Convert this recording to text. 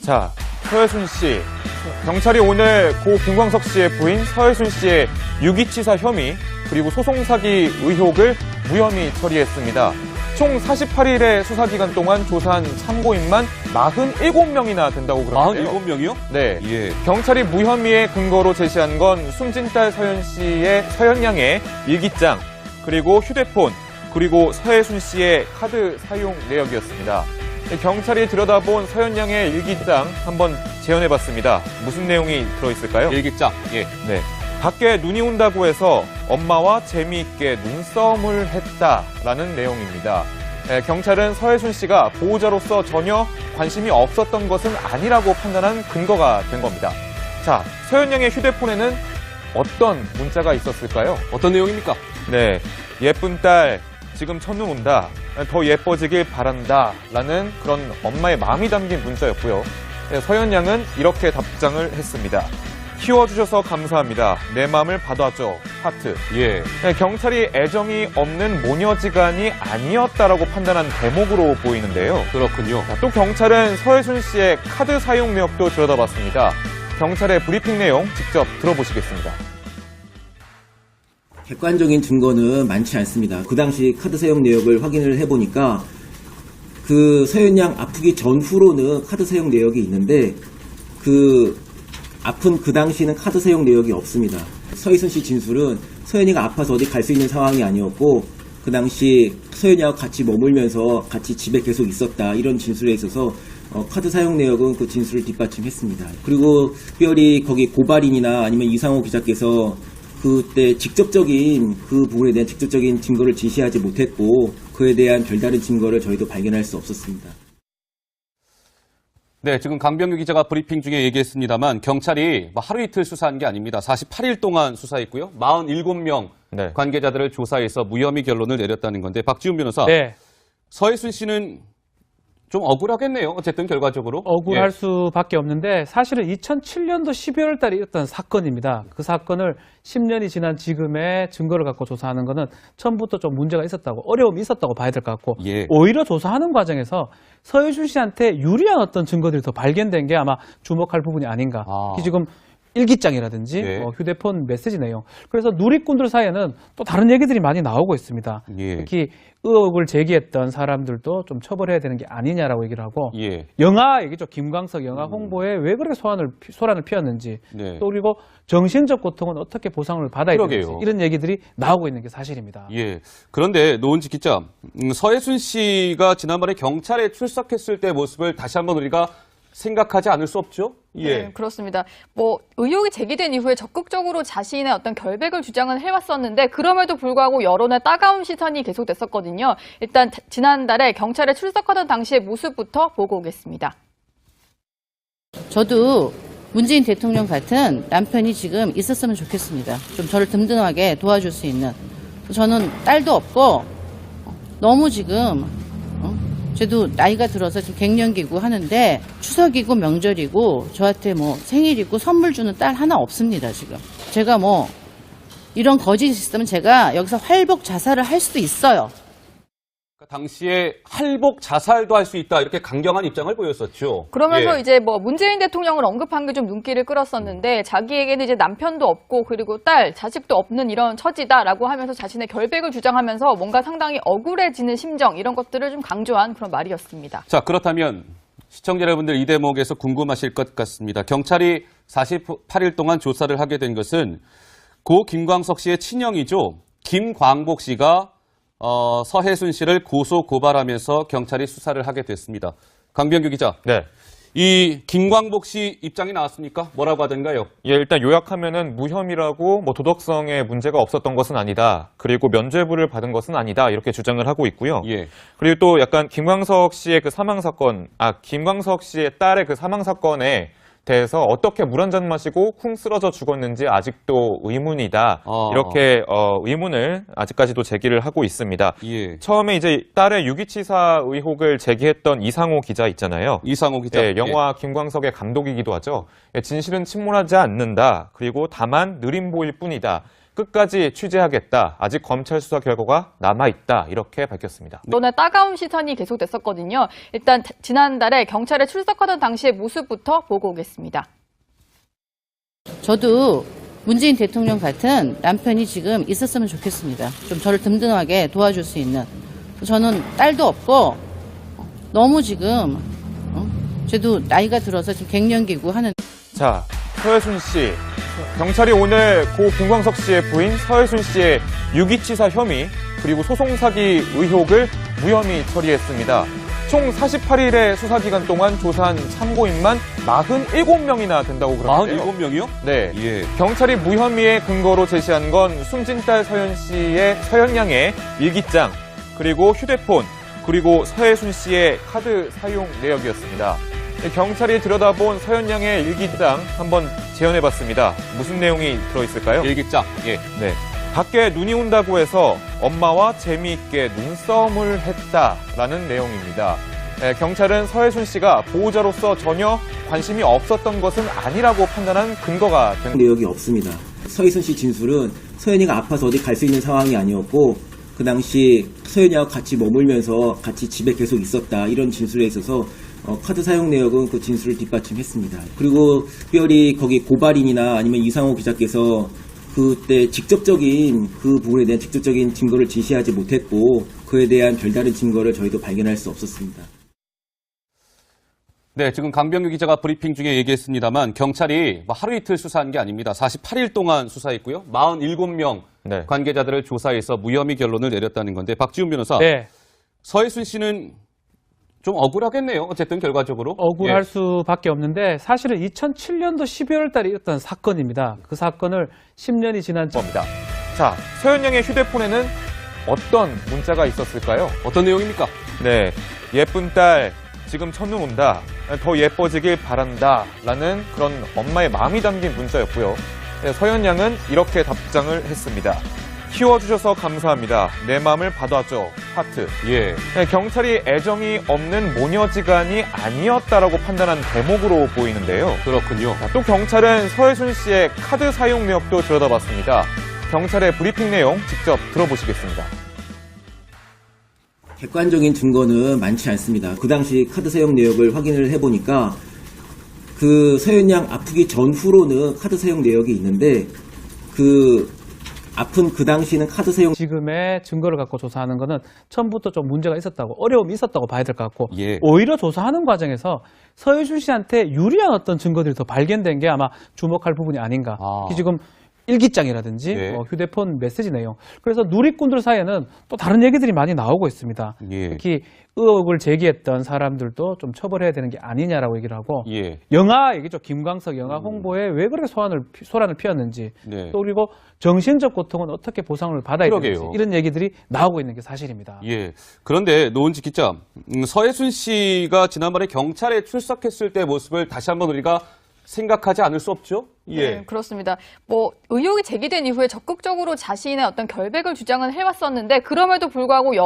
자, 서혜순 씨. 경찰이 오늘 고 김광석 씨의 부인 서혜순 씨의 유기치사 혐의 그리고 소송 사기 의혹을 무혐의 처리했습니다. 총 48일의 수사기간 동안 조사한 참고인만 47명이나 된다고 그러는데요. 47명이요? 네. 예. 경찰이 무혐의의 근거로 제시한 건 숨진 딸 서현 양의 일기장, 그리고 휴대폰, 그리고 서혜순 씨의 카드 사용 내역이었습니다. 경찰이 들여다본 서현 양의 일기장 한번 재현해봤습니다. 무슨 내용이 들어있을까요? 일기장. 예. 네. 밖에 눈이 온다고 해서 엄마와 재미있게 눈싸움을 했다라는 내용입니다. 경찰은 서혜순 씨가 보호자로서 전혀 관심이 없었던 것은 아니라고 판단한 근거가 된 겁니다. 자, 서현 양의 휴대폰에는 어떤 문자가 있었을까요? 어떤 내용입니까? 네. 예쁜 딸, 지금 첫눈 온다. 더 예뻐지길 바란다. 라는 그런 엄마의 마음이 담긴 문자였고요. 서현 양은 이렇게 답장을 했습니다. 키워주셔서 감사합니다. 내 마음을 받아줘. 하트. 예. 경찰이 애정이 없는 모녀지간이 아니었다라고 판단한 대목으로 보이는데요. 그렇군요. 또 경찰은 서혜순 씨의 카드 사용 내역도 들여다봤습니다. 경찰의 브리핑 내용 직접 들어보시겠습니다. 객관적인 증거는 많지 않습니다. 그 당시 카드 사용 내역을 확인을 해보니까 그 서현 양 아프기 전후로는 카드 사용 내역이 있는데 아픈 그 당시는 카드 사용 내역이 없습니다. 서희순 씨 진술은 서현이가 아파서 어디 갈 수 있는 상황이 아니었고 그 당시 서현이하고 같이 머물면서 같이 집에 계속 있었다 이런 진술에 있어서 카드 사용 내역은 그 진술을 뒷받침했습니다. 그리고 특별히 거기 고발인이나 아니면 이상호 기자께서 그때 직접적인 그 부분에 대한 직접적인 증거를 제시하지 못했고 그에 대한 별다른 증거를 저희도 발견할 수 없었습니다. 네, 지금 강병규 기자가 브리핑 중에 얘기했습니다만 경찰이 하루 이틀 수사한 게 아닙니다. 48일 동안 수사했고요. 47명 네. 관계자들을 조사해서 무혐의 결론을 내렸다는 건데 박지훈 변호사. 네. 서혜순 씨는 좀 억울하겠네요. 어쨌든 결과적으로. 억울할 예. 수밖에 없는데 사실은 2007년도 12월 달에 있었던 사건입니다. 그 사건을 10년이 지난 지금의 증거를 갖고 조사하는 것은 처음부터 좀 문제가 있었다고 어려움이 있었다고 봐야 될 것 같고 예. 오히려 조사하는 과정에서 서혜순 씨한테 유리한 어떤 증거들이 더 발견된 게 아마 주목할 부분이 아닌가. 특히 지금 일기장이라든지 예. 휴대폰 메시지 내용. 그래서 누리꾼들 사이에는 또 다른 얘기들이 많이 나오고 있습니다. 예. 특히 의혹을 제기했던 사람들도 좀 처벌해야 되는 게 아니냐라고 얘기를 하고 예. 영화 얘기죠. 김광석 영화 홍보에 왜 그렇게 소란을 피웠는지 네. 또 그리고 정신적 고통은 어떻게 보상을 받아야 그러게요. 되는지 이런 얘기들이 나오고 있는 게 사실입니다. 예. 그런데 노은지 기자, 서혜순 씨가 지난번에 경찰에 출석했을 때 모습을 다시 한번 우리가 생각하지 않을 수 없죠? 예. 네, 그렇습니다. 의혹이 제기된 이후에 적극적으로 자신의 어떤 결백을 주장은 해왔었는데 그럼에도 불구하고 여론의 따가운 시선이 계속됐었거든요. 일단 지난달에 경찰에 출석하던 당시의 모습부터 보고 오겠습니다. 저도 문재인 대통령 같은 남편이 지금 있었으면 좋겠습니다. 좀 저를 든든하게 도와줄 수 있는. 저는 딸도 없고 너무 지금 저도 나이가 들어서 지금 갱년기고 하는데 추석이고 명절이고 저한테 생일이고 선물 주는 딸 하나 없습니다, 지금. 제가 이런 거짓이 있으면 제가 여기서 활복 자살을 할 수도 있어요. 당시에 할복 자살도 할 수 있다 이렇게 강경한 입장을 보였었죠. 그러면서 예. 이제 문재인 대통령을 언급한 게 좀 눈길을 끌었었는데 자기에게는 이제 남편도 없고 그리고 딸, 자식도 없는 이런 처지다라고 하면서 자신의 결백을 주장하면서 뭔가 상당히 억울해지는 심정 이런 것들을 좀 강조한 그런 말이었습니다. 자, 그렇다면 시청자 여러분들 이 대목에서 궁금하실 것 같습니다. 경찰이 48일 동안 조사를 하게 된 것은 고 김광석 씨의 친형이죠. 김광복 씨가 서혜순 씨를 고소 고발하면서 경찰이 수사를 하게 됐습니다. 강병규 기자. 네. 이 김광복 씨 입장이 나왔습니까? 뭐라고 하던가요? 예, 일단 요약하면은 무혐의라고 도덕성에 문제가 없었던 것은 아니다. 그리고 면죄부를 받은 것은 아니다. 이렇게 주장을 하고 있고요. 예. 그리고 또 약간 김광석 씨의 그 사망 사건, 김광석 씨의 딸의 그 사망 사건에 대해서 어떻게 물 한 잔 마시고 쿵 쓰러져 죽었는지 아직도 의문이다. 이렇게 의문을 아직까지도 제기를 하고 있습니다. 예. 처음에 이제 딸의 유기치사 의혹을 제기했던 이상호 기자 있잖아요. 이상호 기자. 예, 영화 김광석의 감독이기도 하죠. 진실은 침몰하지 않는다. 그리고 다만 느림 보일 뿐이다. 끝까지 취재하겠다. 아직 검찰 수사 결과가 남아있다. 이렇게 밝혔습니다. 언론의 따가운 시선이 계속됐었거든요. 일단 지난달에 경찰에 출석하던 당시의 모습부터 보고 오겠습니다. 저도 문재인 대통령 같은 남편이 지금 있었으면 좋겠습니다. 좀 저를 든든하게 도와줄 수 있는. 저는 딸도 없고 너무 지금 저도 나이가 들어서 지금 갱년기고 하는. 자, 서해순 씨. 경찰이 오늘 고 김광석 씨의 부인 서해순 씨의 유기치사 혐의 그리고 소송 사기 의혹을 무혐의 처리했습니다. 총 48일의 수사기간 동안 조사한 참고인만 47명이나 된다고 그러는데요. 47명이요? 네. 예. 경찰이 무혐의의 근거로 제시한 건 숨진 딸 서현 양의 일기장, 그리고 휴대폰, 그리고 서해순 씨의 카드 사용 내역이었습니다. 경찰이 들여다본 서현 양의 일기장 한번 재현해봤습니다. 무슨 내용이 들어있을까요? 일기장. 예. 네. 밖에 눈이 온다고 해서 엄마와 재미있게 눈싸움을 했다라는 내용입니다. 경찰은 서해순 씨가 보호자로서 전혀 관심이 없었던 것은 아니라고 판단한 근거가 된 내역이 없습니다. 서희순 씨 진술은 서현이가 아파서 어디 갈 수 있는 상황이 아니었고 그 당시 서현이하고 같이 머물면서 같이 집에 계속 있었다 이런 진술에 있어서 카드 사용 내역은 그 진술을 뒷받침했습니다. 그리고 특별히 거기 고발인이나 아니면 이상호 기자께서 그때 직접적인 그 부분에 대한 직접적인 증거를 제시하지 못했고 그에 대한 별다른 증거를 저희도 발견할 수 없었습니다. 네, 지금 강병규 기자가 브리핑 중에 얘기했습니다만 경찰이 하루 이틀 수사한 게 아닙니다. 48일 동안 수사했고요. 47명 네. 관계자들을 조사해서 무혐의 결론을 내렸다는 건데 박지훈 변호사, 네. 서해순 씨는 좀 억울하겠네요. 어쨌든 결과적으로. 억울할 예. 수밖에 없는데 사실은 2007년도 12월 달에 있었던 사건입니다. 그 사건을 10년이 지난 겁니다. 자, 서현 양의 휴대폰에는 어떤 문자가 있었을까요? 어떤 내용입니까? 네, 예쁜 딸 지금 첫눈 온다. 더 예뻐지길 바란다. 라는 그런 엄마의 마음이 담긴 문자였고요. 네, 서현 양은 이렇게 답장을 했습니다. 키워주셔서 감사합니다. 내 마음을 받아줘. 하트. 예. 네, 경찰이 애정이 없는 모녀지간이 아니었다라고 판단한 대목으로 보이는데요. 그렇군요. 자, 또 경찰은 서해순 씨의 카드 사용 내역도 들여다봤습니다. 경찰의 브리핑 내용 직접 들어보시겠습니다. 객관적인 증거는 많지 않습니다. 그 당시 카드 사용 내역을 확인을 해보니까 그 서현 양 아프기 전후로는 카드 사용 내역이 있는데 그 아픈 그 당시는 카드 사용 지금의 증거를 갖고 조사하는 것은 처음부터 좀 문제가 있었다고 어려움이 있었다고 봐야 될 것 같고 예. 오히려 조사하는 과정에서 서해준 씨한테 유리한 어떤 증거들이 더 발견된 게 아마 주목할 부분이 아닌가. 아. 지금 일기장이라든지 예. 휴대폰 메시지 내용. 그래서 누리꾼들 사이에는 또 다른 얘기들이 많이 나오고 있습니다. 예. 특히 의혹을 제기했던 사람들도 좀 처벌해야 되는 게 아니냐라고 얘기를 하고 예. 영화 얘기죠. 김광석 영화 홍보에 왜 그렇게 소란을 피웠는지 네. 또 그리고 정신적 고통은 어떻게 보상을 받아야 그러게요. 되는지 이런 얘기들이 나오고 있는 게 사실입니다. 예. 그런데 노은지 기자, 서해순 씨가 지난번에 경찰에 출석했을 때 모습을 다시 한번 우리가 생각하지 않을 수 없죠? 예. 네, 그렇습니다. 의혹이 제기된 이후에 적극적으로 자신의 어떤 결백을 주장은 해왔었는데 그럼에도 불구하고 여러